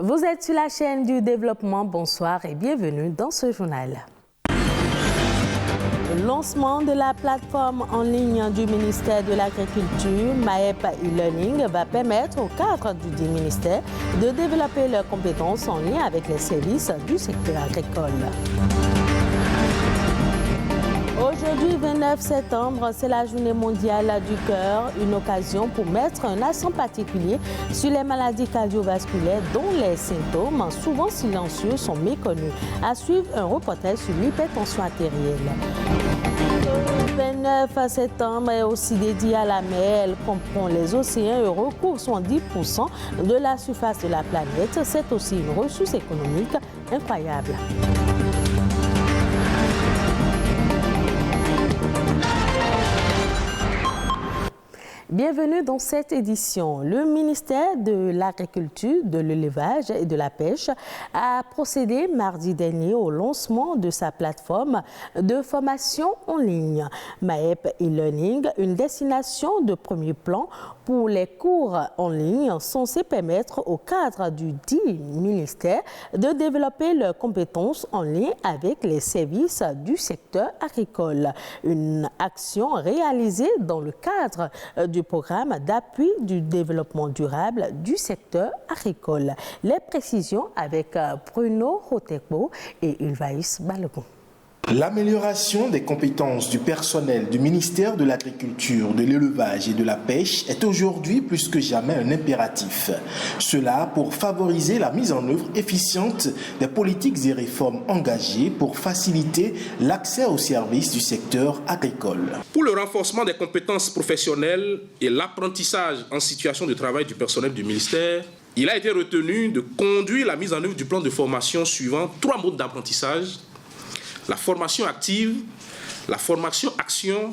Vous êtes sur la chaîne du développement. Bonsoir et bienvenue dans ce journal. Le lancement de la plateforme en ligne du ministère de l'Agriculture, MAEP e-Learning, va permettre aux cadres du ministère de développer leurs compétences en lien avec les services du secteur agricole. Aujourd'hui, 29 septembre, c'est la journée mondiale du cœur, une occasion pour mettre un accent particulier sur les maladies cardiovasculaires dont les symptômes, souvent silencieux, sont méconnus. À suivre un reportage sur l'hypertension artérielle. Le 29 septembre est aussi dédié à la mer. Elle comprend les océans et recouvre 70% de la surface de la planète. C'est aussi une ressource économique incroyable. Bienvenue dans cette édition. Le ministère de l'Agriculture, de l'Élevage et de la Pêche a procédé mardi dernier au lancement de sa plateforme de formation en ligne. MAEP e-Learning, une destination de premier plan pour les cours en ligne censés permettre aux cadres du dit ministère de développer leurs compétences en lien avec les services du secteur agricole. Une action réalisée dans le cadre du programme d'appui du développement durable du secteur agricole. Les précisions avec Bruno Rotekbo et Ulvaïs Balogun. L'amélioration des compétences du personnel du ministère de l'Agriculture, de l'Élevage et de la Pêche est aujourd'hui plus que jamais un impératif. Cela pour favoriser la mise en œuvre efficiente des politiques et réformes engagées pour faciliter l'accès aux services du secteur agricole. Pour le renforcement des compétences professionnelles et l'apprentissage en situation de travail du personnel du ministère, il a été retenu de conduire la mise en œuvre du plan de formation suivant 3 modes d'apprentissage: la formation active, la formation action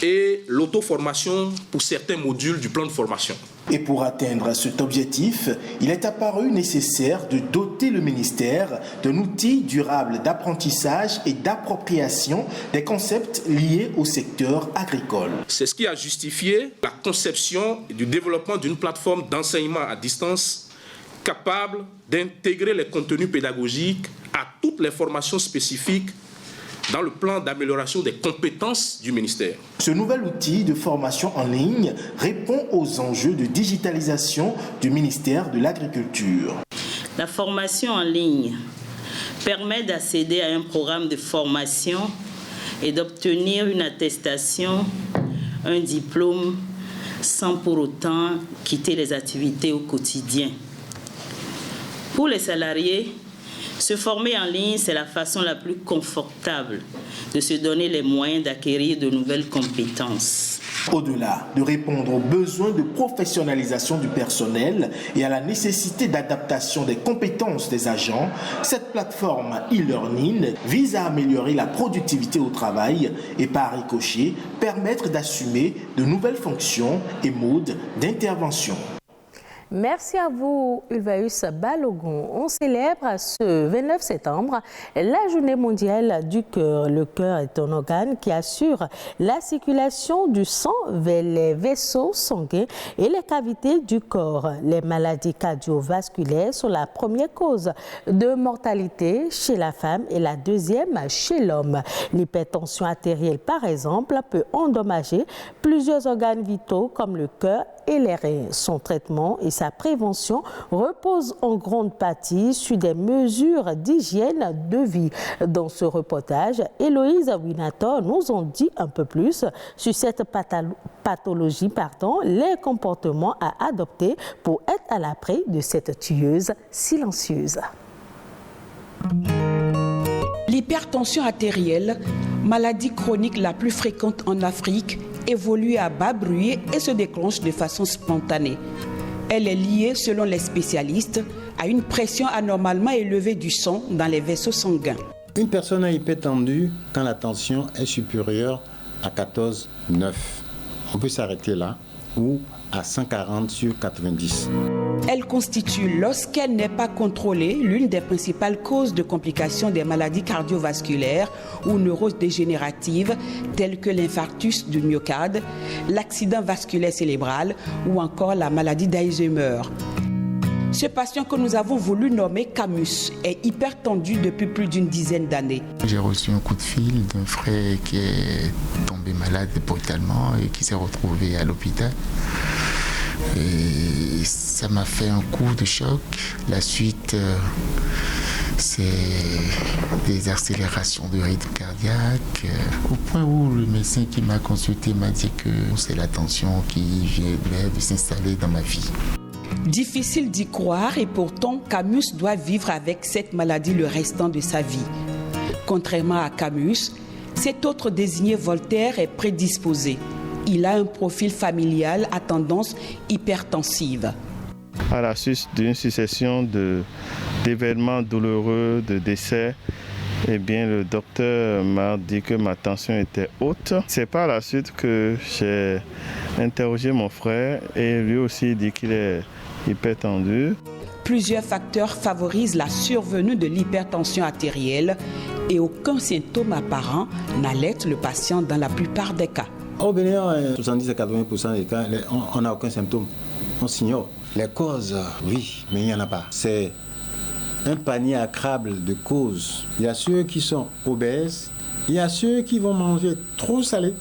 et l'auto-formation pour certains modules du plan de formation. Et pour atteindre cet objectif, il est apparu nécessaire de doter le ministère d'un outil durable d'apprentissage et d'appropriation des concepts liés au secteur agricole. C'est ce qui a justifié la conception et du développement d'une plateforme d'enseignement à distance capable d'intégrer les contenus pédagogiques à toutes les formations spécifiques dans le plan d'amélioration des compétences du ministère. Ce nouvel outil de formation en ligne répond aux enjeux de digitalisation du ministère de l'Agriculture. La formation en ligne permet d'accéder à un programme de formation et d'obtenir une attestation, un diplôme, sans pour autant quitter les activités au quotidien. Pour les salariés, se former en ligne, c'est la façon la plus confortable de se donner les moyens d'acquérir de nouvelles compétences. Au-delà de répondre aux besoins de professionnalisation du personnel et à la nécessité d'adaptation des compétences des agents, cette plateforme e-learning vise à améliorer la productivité au travail et par ricochet permettre d'assumer de nouvelles fonctions et modes d'intervention. Merci à vous, Ulvaïs Balogun. On célèbre ce 29 septembre la journée mondiale du cœur. Le cœur est un organe qui assure la circulation du sang vers les vaisseaux sanguins et les cavités du corps. Les maladies cardiovasculaires sont la première cause de mortalité chez la femme et la deuxième chez l'homme. L'hypertension artérielle, par exemple, peut endommager plusieurs organes vitaux comme le cœur et les reins. Son traitement et sa prévention reposent en grande partie sur des mesures d'hygiène de vie. Dans ce reportage, Héloïse Winator nous en dit un peu plus sur cette pathologie, les comportements à adopter pour être à l'abri de cette tueuse silencieuse. L'hypertension artérielle, maladie chronique la plus fréquente en Afrique, évolue à bas bruit et se déclenche de façon spontanée. Elle est liée, selon les spécialistes, à une pression anormalement élevée du sang dans les vaisseaux sanguins. Une personne est hypertendue quand la tension est supérieure à 14,9. On peut s'arrêter là, ou à 140 sur 90. Elle constitue, lorsqu'elle n'est pas contrôlée, l'une des principales causes de complications des maladies cardiovasculaires ou neurodégénératives telles que l'infarctus du myocarde, l'accident vasculaire cérébral ou encore la maladie d'Alzheimer. Ce patient que nous avons voulu nommer Camus est hypertendu depuis plus d'une dizaine d'années. J'ai reçu un coup de fil d'un frère qui est tombé malade brutalement et qui s'est retrouvé à l'hôpital. Et ça m'a fait un coup de choc. La suite, c'est des accélérations de rythme cardiaque, au point où le médecin qui m'a consulté m'a dit que c'est la tension qui vient de s'installer dans ma vie. Difficile d'y croire et pourtant Camus doit vivre avec cette maladie le restant de sa vie. Contrairement à Camus, cet autre désigné Voltaire est prédisposé. Il a un profil familial à tendance hypertensive. À la suite d'une succession d'événements douloureux, de décès, eh bien, le docteur m'a dit que ma tension était haute. C'est par la suite que j'ai interrogé mon frère et lui aussi dit qu'il est hypertendu. Plusieurs facteurs favorisent la survenue de l'hypertension artérielle et aucun symptôme apparent n'alerte le patient dans la plupart des cas. Au Bénin, 70 à 80% des cas, on n'a aucun symptôme. On s'ignore. Les causes, oui, mais il n'y en a pas. C'est un panier à crabe de causes. Il y a ceux qui sont obèses, il y a ceux qui vont manger trop salé,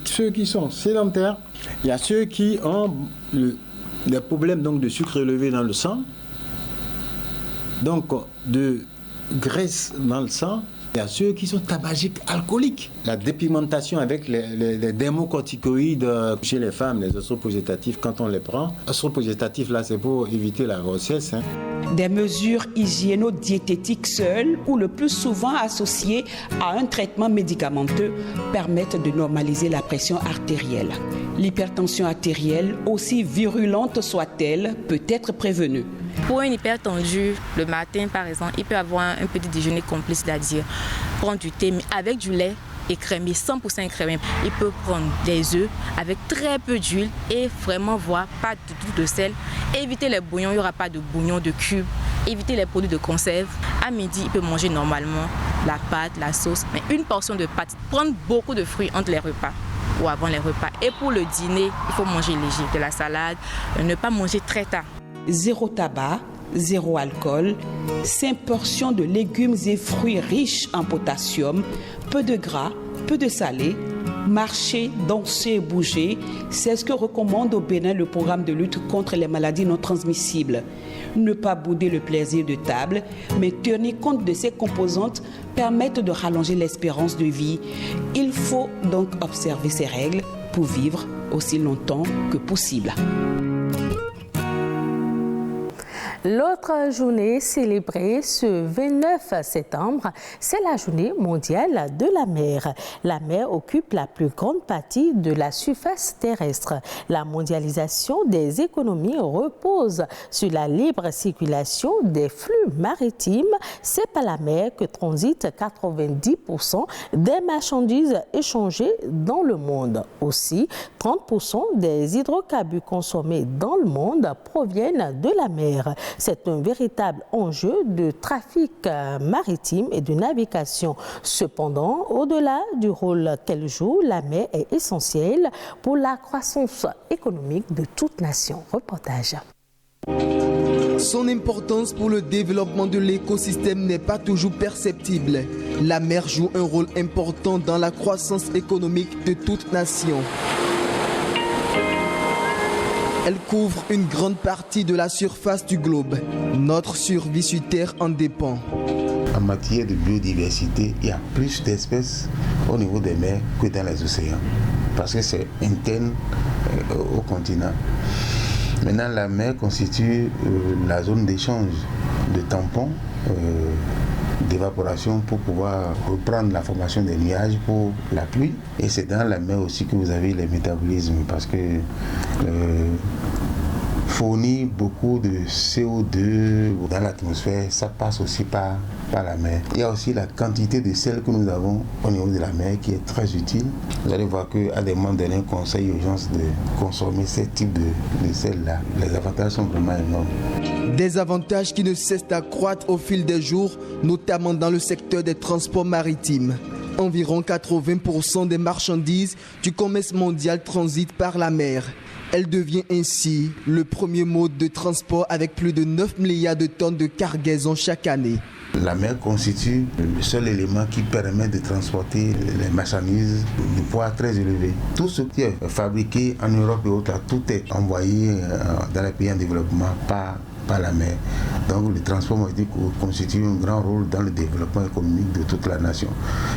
ceux qui sont sédentaires, il y a ceux qui ont des problèmes donc, de sucre élevé dans le sang, donc de graisse dans le sang. Il y a ceux qui sont tabagiques alcooliques. La dépigmentation avec les dermocorticoïdes chez les femmes, les oestrogétatifs, quand on les prend. Oestrogétatifs, là, c'est pour éviter la grossesse. Des mesures hygiéno-diététiques seules ou le plus souvent associées à un traitement médicamenteux permettent de normaliser la pression artérielle. L'hypertension artérielle, aussi virulente soit-elle, peut être prévenue. Pour un hypertendu, le matin par exemple, il peut avoir un petit déjeuner complice, c'est-à-dire prendre du thé avec du lait écrémé, 100% écrémé. Il peut prendre des œufs avec très peu d'huile et vraiment voir pas du tout de sel. Éviter les bouillons, il n'y aura pas de bouillon de cubes. Éviter les produits de conserve. À midi, il peut manger normalement la pâte, la sauce, mais une portion de pâte. Prendre beaucoup de fruits entre les repas ou avant les repas. Et pour le dîner, il faut manger léger, de la salade, ne pas manger très tard. Zéro tabac, zéro alcool, 5 portions de légumes et fruits riches en potassium, peu de gras, peu de salé, marcher, danser et bouger, c'est ce que recommande au Bénin le programme de lutte contre les maladies non transmissibles. Ne pas bouder le plaisir de table, mais tenir compte de ces composantes permettent de rallonger l'espérance de vie. Il faut donc observer ces règles pour vivre aussi longtemps que possible. L'autre journée célébrée ce 29 septembre, c'est la journée mondiale de la mer. La mer occupe la plus grande partie de la surface terrestre. La mondialisation des économies repose sur la libre circulation des flux maritimes. C'est par la mer que transitent 90% des marchandises échangées dans le monde. Aussi, 30% des hydrocarbures consommés dans le monde proviennent de la mer. C'est un véritable enjeu de trafic maritime et de navigation. Cependant, au-delà du rôle qu'elle joue, la mer est essentielle pour la croissance économique de toute nation. Reportage. Son importance pour le développement de l'écosystème n'est pas toujours perceptible. La mer joue un rôle important dans la croissance économique de toute nation. Elle couvre une grande partie de la surface du globe. Notre survie sur Terre en dépend. En matière de biodiversité, il y a plus d'espèces au niveau des mers que dans les océans. Parce que c'est interne au continent. Maintenant, la mer constitue la zone d'échange de tampons, d'évaporation pour pouvoir reprendre la formation des nuages pour la pluie. Et c'est dans la mer aussi que vous avez les métabolismes parce que fournit beaucoup de CO2 dans l'atmosphère, ça passe aussi par la mer. Il y a aussi la quantité de sel que nous avons au niveau de la mer qui est très utile. Vous allez voir qu'à des moments donnés, on conseille aux gens de consommer ce type de sel-là. Les avantages sont vraiment énormes. Des avantages qui ne cessent d'accroître au fil des jours, notamment dans le secteur des transports maritimes. Environ 80% des marchandises du commerce mondial transitent par la mer. Elle devient ainsi le premier mode de transport avec plus de 9 milliards de tonnes de cargaison chaque année. La mer constitue le seul élément qui permet de transporter les marchandises de poids très élevé. Tout ce qui est fabriqué en Europe et autres, tout est envoyé dans les pays en développement par la mer. Donc le transport maritime constitue un grand rôle dans le développement économique de toute la nation.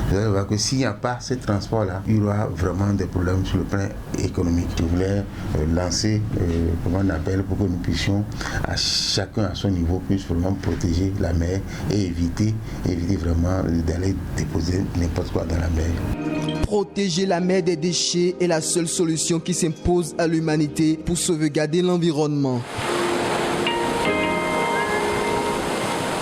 Vous allez voir que s'il n'y a pas ce transport-là, il y aura vraiment des problèmes sur le plan économique. Je voulais lancer, comment on appelle, pour que nous puissions, à chacun à son niveau, puisse vraiment protéger la mer et éviter vraiment d'aller déposer n'importe quoi dans la mer. Protéger la mer des déchets est la seule solution qui s'impose à l'humanité pour sauvegarder l'environnement.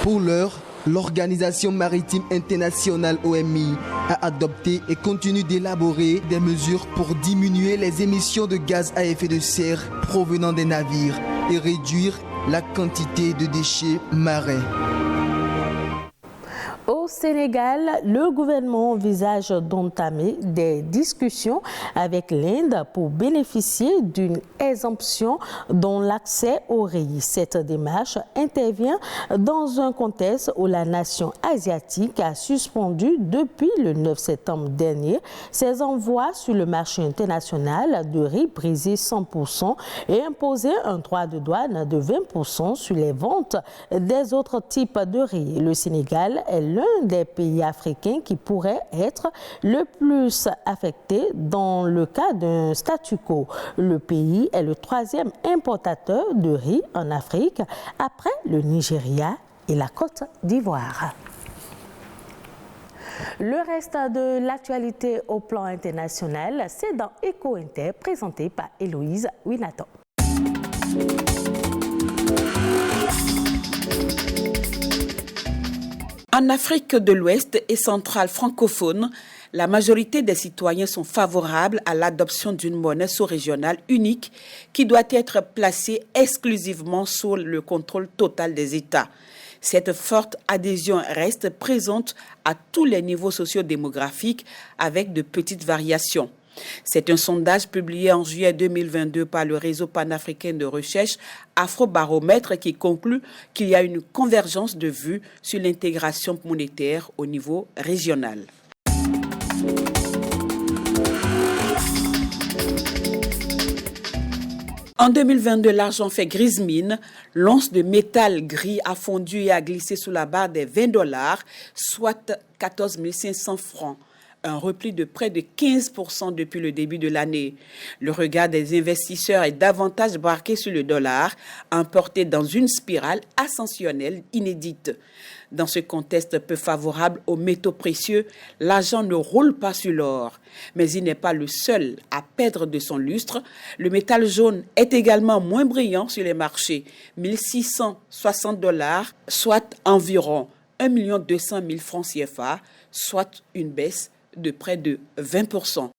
Pour l'heure, l'Organisation maritime internationale OMI a adopté et continue d'élaborer des mesures pour diminuer les émissions de gaz à effet de serre provenant des navires et réduire la quantité de déchets marins. Au Sénégal, le gouvernement envisage d'entamer des discussions avec l'Inde pour bénéficier d'une exemption dans l'accès au riz. Cette démarche intervient dans un contexte où la nation asiatique a suspendu depuis le 9 septembre dernier ses envois sur le marché international de riz brisé 100% et imposé un droit de douane de 20% sur les ventes des autres types de riz. Le Sénégal est l'un des pays africains qui pourrait être le plus affecté dans le cas d'un statu quo. Le pays est le troisième importateur de riz en Afrique après le Nigeria et la Côte d'Ivoire. Le reste de l'actualité au plan international, c'est dans Eco Inter, présenté par Héloïse Winaton. En Afrique de l'Ouest et centrale francophone, la majorité des citoyens sont favorables à l'adoption d'une monnaie sous-régionale unique qui doit être placée exclusivement sous le contrôle total des États. Cette forte adhésion reste présente à tous les niveaux socio-démographiques avec de petites variations. C'est un sondage publié en juillet 2022 par le réseau panafricain de recherche Afrobaromètre qui conclut qu'il y a une convergence de vues sur l'intégration monétaire au niveau régional. En 2022, l'argent fait grise mine. L'once de métal gris a fondu et a glissé sous la barre des $20, soit 14 500 francs. Un repli de près de 15% depuis le début de l'année. Le regard des investisseurs est davantage braqué sur le dollar, emporté dans une spirale ascensionnelle inédite. Dans ce contexte peu favorable aux métaux précieux, l'argent ne roule pas sur l'or. Mais il n'est pas le seul à perdre de son lustre. Le métal jaune est également moins brillant sur les marchés. $1 660, soit environ 1 200 000 francs CFA, soit une baisse de près de 20%.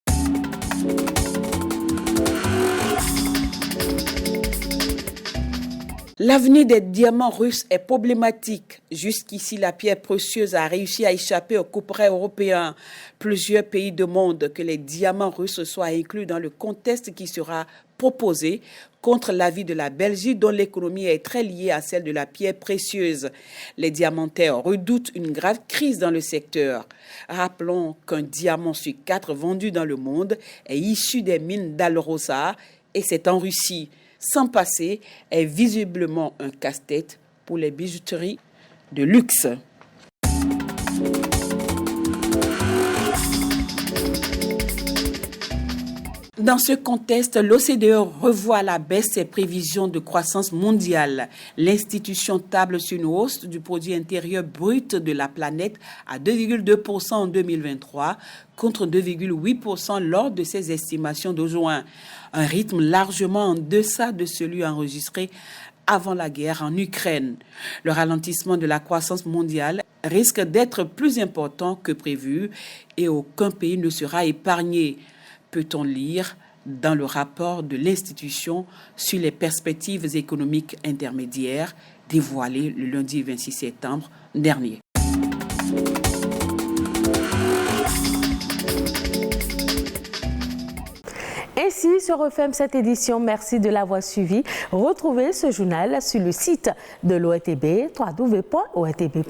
L'avenir des diamants russes est problématique. Jusqu'ici, la pierre précieuse a réussi à échapper au couperet européen. Plusieurs pays demandent que les diamants russes soient inclus dans le contexte qui sera proposé contre l'avis de la Belgique dont l'économie est très liée à celle de la pierre précieuse. Les diamantaires redoutent une grave crise dans le secteur. Rappelons qu'un diamant sur 4 vendu dans le monde est issu des mines d'Alrosa et c'est en Russie. S'en passer est visiblement un casse-tête pour les bijouteries de luxe. Dans ce contexte, l'OCDE revoit à la baisse ses prévisions de croissance mondiale. L'institution table sur une hausse du produit intérieur brut de la planète à 2,2% en 2023 contre 2,8% lors de ses estimations de juin. Un rythme largement en deçà de celui enregistré avant la guerre en Ukraine. Le ralentissement de la croissance mondiale risque d'être plus important que prévu et aucun pays ne sera épargné. Peut-on lire dans le rapport de l'institution sur les perspectives économiques intermédiaires dévoilé le lundi 26 septembre dernier. Ainsi Ici se referme cette édition. Merci de l'avoir suivi. Retrouvez ce journal sur le site de l'ORTB, www.ortb.bj.